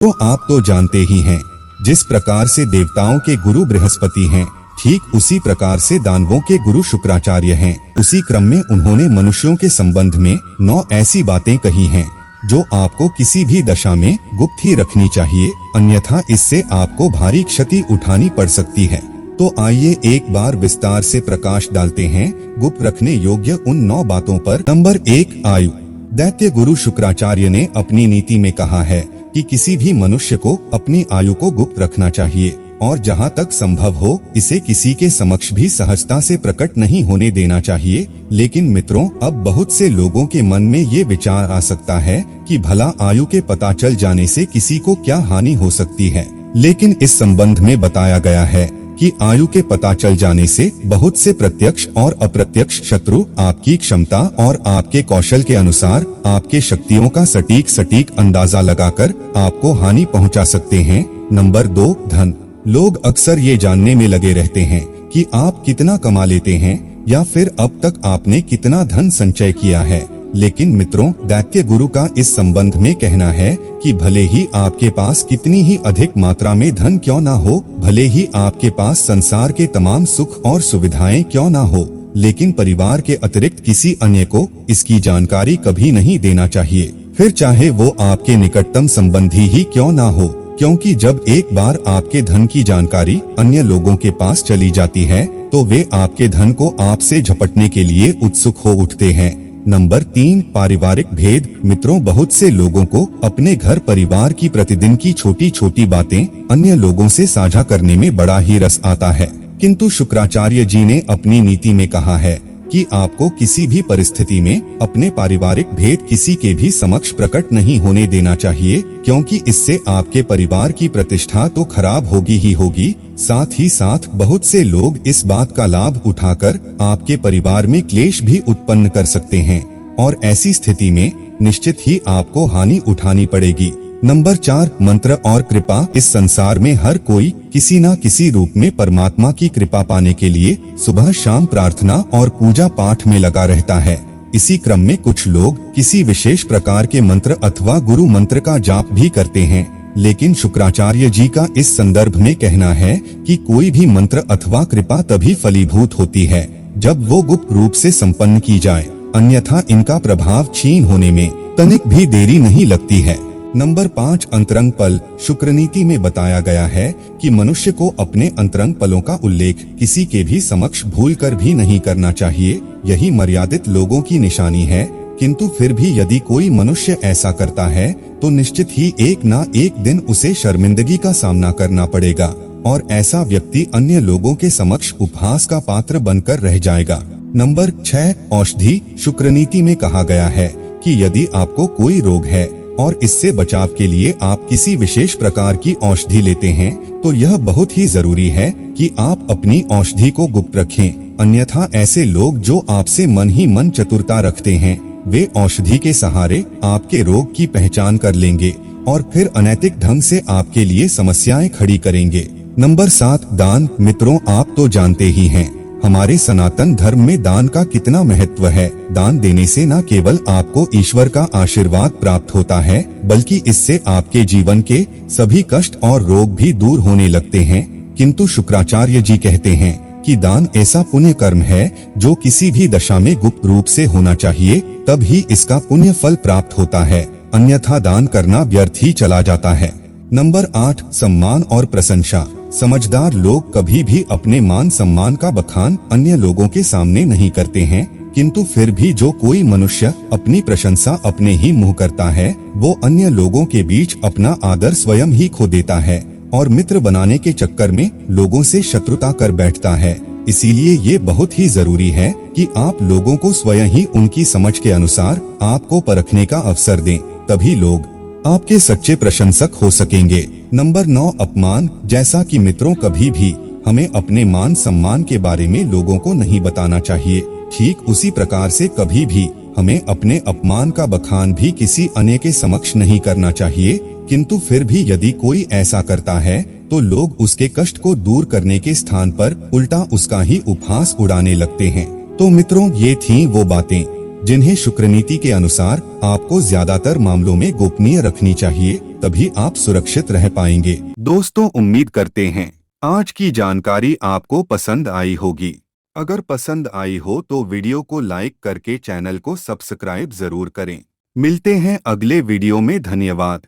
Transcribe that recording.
तो आप तो जानते ही हैं, जिस प्रकार से देवताओं के गुरु बृहस्पति हैं, ठीक उसी प्रकार से दानवों के गुरु शुक्राचार्य हैं। उसी क्रम में उन्होंने मनुष्यों के संबंध में 9 ऐसी बातें कही हैं जो आपको किसी भी दशा में गुप्त ही रखनी चाहिए, अन्यथा इससे आपको भारी क्षति उठानी पड़ सकती है। तो आइए एक बार विस्तार से प्रकाश डालते हैं गुप्त रखने योग्य उन 9 बातों पर। नंबर 1, आयु। दैत्य गुरु शुक्राचार्य ने अपनी नीति में कहा है कि किसी भी मनुष्य को अपनी आयु को गुप्त रखना चाहिए और जहाँ तक संभव हो इसे किसी के समक्ष भी सहजता से प्रकट नहीं होने देना चाहिए। लेकिन मित्रों, अब बहुत से लोगों के मन में ये विचार आ सकता है कि भला आयु के पता चल जाने से किसी को क्या हानि हो सकती है। लेकिन इस संबंध में बताया गया है कि आयु के पता चल जाने से बहुत से प्रत्यक्ष और अप्रत्यक्ष शत्रु आपकी क्षमता और आपके कौशल के अनुसार आपके शक्तियों का सटीक अंदाजा लगाकर आपको हानि पहुंचा सकते हैं। नंबर 2, धन। लोग अक्सर ये जानने में लगे रहते हैं कि आप कितना कमा लेते हैं या फिर अब तक आपने कितना धन संचय किया है। लेकिन मित्रों, दैत्य गुरु का इस संबंध में कहना है कि भले ही आपके पास कितनी ही अधिक मात्रा में धन क्यों ना हो, भले ही आपके पास संसार के तमाम सुख और सुविधाएं क्यों ना हो, लेकिन परिवार के अतिरिक्त किसी अन्य को इसकी जानकारी कभी नहीं देना चाहिए, फिर चाहे वो आपके निकटतम संबंधी ही क्यों ना हो। क्योंकि जब एक बार आपके धन की जानकारी अन्य लोगों के पास चली जाती है तो वे आपके धन को आपसे झपटने के लिए उत्सुक हो उठते हैं। नंबर 3, पारिवारिक भेद। मित्रों, बहुत से लोगों को अपने घर परिवार की प्रतिदिन की छोटी छोटी बातें अन्य लोगों से साझा करने में बड़ा ही रस आता है, किंतु शुक्राचार्य जी ने अपनी नीति में कहा है कि आपको किसी भी परिस्थिति में अपने पारिवारिक भेद किसी के भी समक्ष प्रकट नहीं होने देना चाहिए, क्योंकि इससे आपके परिवार की प्रतिष्ठा तो खराब होगी ही होगी, साथ ही साथ बहुत से लोग इस बात का लाभ उठाकर आपके परिवार में क्लेश भी उत्पन्न कर सकते हैं और ऐसी स्थिति में निश्चित ही आपको हानि उठानी पड़ेगी। नंबर 4, मंत्र और कृपा। इस संसार में हर कोई किसी न किसी रूप में परमात्मा की कृपा पाने के लिए सुबह शाम प्रार्थना और पूजा पाठ में लगा रहता है। इसी क्रम में कुछ लोग किसी विशेष प्रकार के मंत्र अथवा गुरु मंत्र का जाप भी करते हैं, लेकिन शुक्राचार्य जी का इस संदर्भ में कहना है कि कोई भी मंत्र अथवा कृपा तभी फलीभूत होती है जब वो गुप्त रूप से संपन्न की जाए, अन्यथा इनका प्रभाव क्षीण होने में तनिक भी देरी नहीं लगती है। नंबर 5, अंतरंग पल। शुक्र नीति में बताया गया है कि मनुष्य को अपने अंतरंग पलों का उल्लेख किसी के भी समक्ष भूलकर भी नहीं करना चाहिए। यही मर्यादित लोगों की निशानी है, किंतु फिर भी यदि कोई मनुष्य ऐसा करता है तो निश्चित ही एक ना एक दिन उसे शर्मिंदगी का सामना करना पड़ेगा और ऐसा व्यक्ति अन्य लोगों के समक्ष उपहास का पात्र बनकर रह जाएगा। नंबर 6, औषधि। शुक्र नीति में कहा गया है कि यदि आपको कोई रोग है और इससे बचाव के लिए आप किसी विशेष प्रकार की औषधि लेते हैं तो यह बहुत ही जरूरी है कि आप अपनी औषधि को गुप्त रखें, अन्यथा ऐसे लोग जो आपसे मन ही मन चतुरता रखते हैं वे औषधि के सहारे आपके रोग की पहचान कर लेंगे और फिर अनैतिक ढंग से आपके लिए समस्याएं खड़ी करेंगे। नंबर 7, दान। मित्रों, आप तो जानते ही हैं हमारे सनातन धर्म में दान का कितना महत्व है। दान देने से न केवल आपको ईश्वर का आशीर्वाद प्राप्त होता है, बल्कि इससे आपके जीवन के सभी कष्ट और रोग भी दूर होने लगते हैं। किंतु शुक्राचार्य जी कहते हैं कि दान ऐसा पुण्य कर्म है जो किसी भी दशा में गुप्त रूप से होना चाहिए, तब ही इसका पुण्य फल प्राप्त होता है, अन्यथा दान करना व्यर्थ ही चला जाता है। नंबर 8, सम्मान और प्रशंसा। समझदार लोग कभी भी अपने मान सम्मान का बखान अन्य लोगों के सामने नहीं करते हैं, किंतु फिर भी जो कोई मनुष्य अपनी प्रशंसा अपने ही मुंह करता है वो अन्य लोगों के बीच अपना आदर स्वयं ही खो देता है और मित्र बनाने के चक्कर में लोगों से शत्रुता कर बैठता है। इसीलिए ये बहुत ही जरूरी है कि आप लोगों को स्वयं ही उनकी समझ के अनुसार आपको परखने का अवसर दें, तभी लोग आपके सच्चे प्रशंसक हो सकेंगे। नंबर 9, अपमान। जैसा कि मित्रों, कभी भी हमें अपने मान सम्मान के बारे में लोगों को नहीं बताना चाहिए, ठीक उसी प्रकार से कभी भी हमें अपने अपमान का बखान भी किसी अन्य के समक्ष नहीं करना चाहिए। किंतु फिर भी यदि कोई ऐसा करता है तो लोग उसके कष्ट को दूर करने के स्थान पर उल्टा उसका ही उपहास उड़ाने लगते हैं। तो मित्रों, ये थीं वो बातें जिन्हें शुक्र नीति के अनुसार आपको ज्यादातर मामलों में गोपनीय रखनी चाहिए। तभी आप सुरक्षित रह पाएंगे। दोस्तों, उम्मीद करते हैं आज की जानकारी आपको पसंद आई होगी। अगर पसंद आई हो तो वीडियो को लाइक करके चैनल को सब्सक्राइब जरूर करें। मिलते हैं अगले वीडियो में। धन्यवाद।